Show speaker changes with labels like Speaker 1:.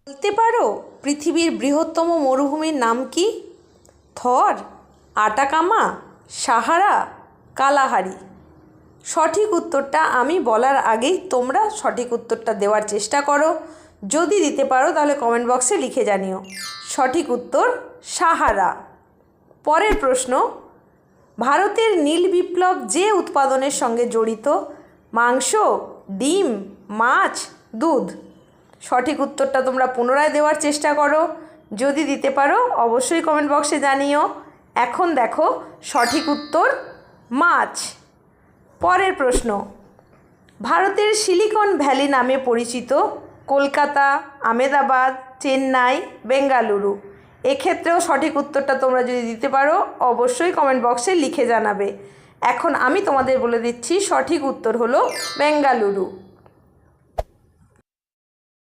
Speaker 1: বলতে পারো পৃথিবীর বৃহত্তম মরুভূমির নাম কি? থর, আটাকামা, সাহারা, কালাহারি। সঠিক উত্তরটা আমি বলার আগেই তোমরা সঠিক উত্তরটা দেওয়ার চেষ্টা করো। যদি দিতে পারো তাহলে কমেন্ট বক্সে লিখে জানিও। সঠিক উত্তর সাহারা। পরের প্রশ্ন, ভারতের নীল বিপ্লব যে উৎপাদনের সঙ্গে জড়িত, মাংস, ডিম, মাছ, দুধ। সঠিক উত্তরটা তোমরা পুনরায় দেওয়ার চেষ্টা করো। যদি দিতে পারো অবশ্যই কমেন্ট বক্সে জানিও। এখন দেখো সঠিক উত্তর মাছ। পরের প্রশ্ন, ভারতের সিলিকন ভ্যালি নামে পরিচিত কলকাতা, আহমেদাবাদ, চেন্নাই, বেঙ্গালুরু। এক্ষেত্রেও সঠিক উত্তরটা তোমরা যদি দিতে পারো অবশ্যই কমেন্ট বক্সে লিখে জানাবে। এখন আমি তোমাদের বলে দিচ্ছি সঠিক উত্তর হলো বেঙ্গালুরু।